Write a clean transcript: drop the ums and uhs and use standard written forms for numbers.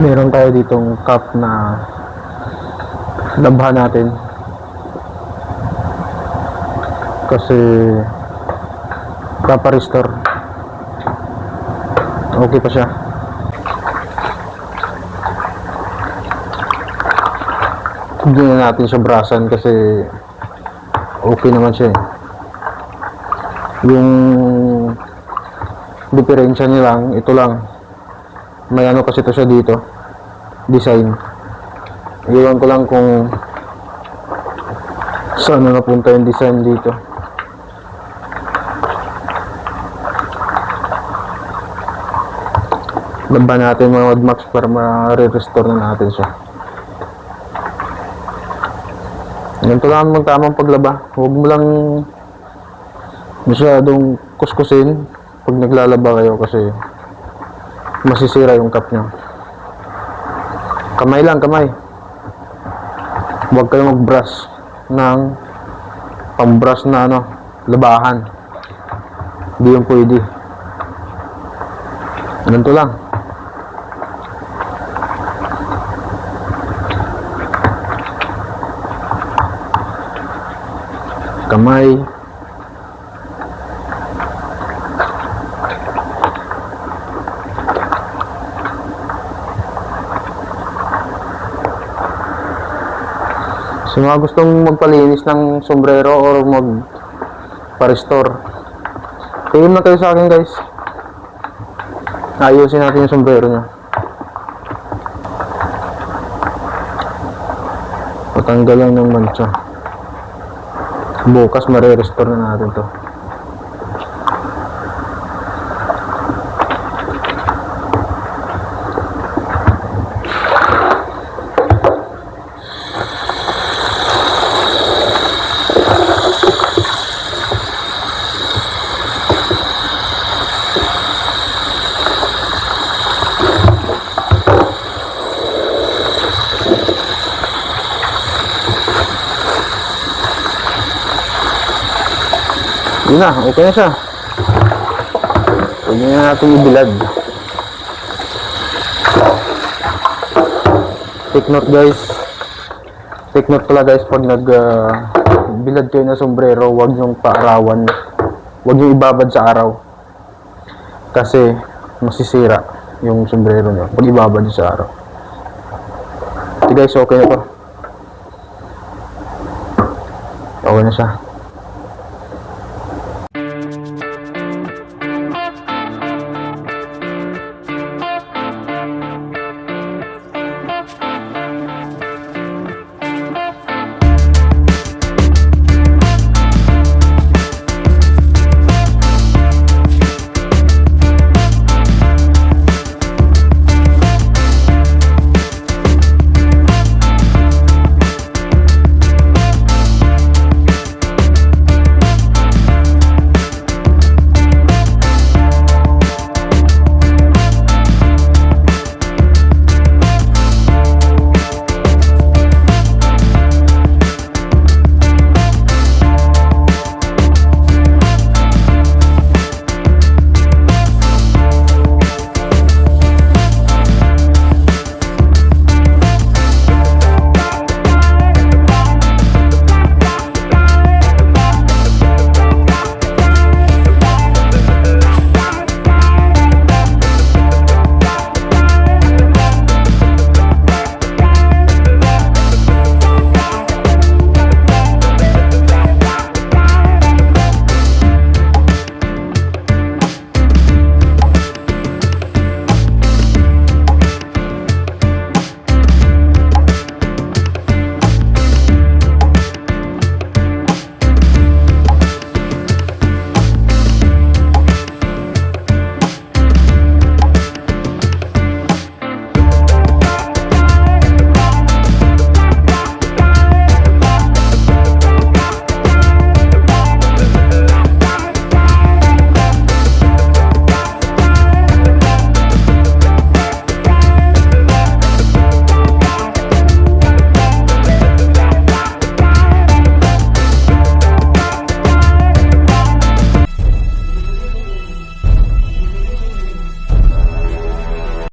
Meron tayo ditong cup na labhan natin kasi papa-restore. Okay pa siya. Hindi na natin siya brasan kasi okay naman siya eh. Yung diferensya niya lang, ito lang. May ano kasi ito siya dito, design. Iwan ko lang kung saan na napunta yung design dito. Laban natin mga Wadmax para ma-restore na natin siya. Ganito lang ang tamang paglaba. Huwag mo lang masyadong kuskusin pag naglalaba kayo kasi masisira yung cup nyo. Kamay lang, kamay. Huwag kayo mag-brush ng pang-brush na ano, labahan. Hindi yung pwede. Ganito lang. Kamay. Sa mga gustong magpalinis ng sombrero or magpa-restore, tingin na kayo sa akin guys. Ayusin natin yung sombrero nyo. Patanggal lang ng mancha. Bukas mare-restore na natin to. Yun na, okay na siya. Pwede na natin ibilad. Take note guys. Take note pala guys, pag bilad kayo ng sombrero, huwag nyong paarawan. Huwag nyong ibabad sa araw. Kasi masisira yung sombrero nyo pag ibabad sa araw. Okay guys, okay na to. Okay na siya.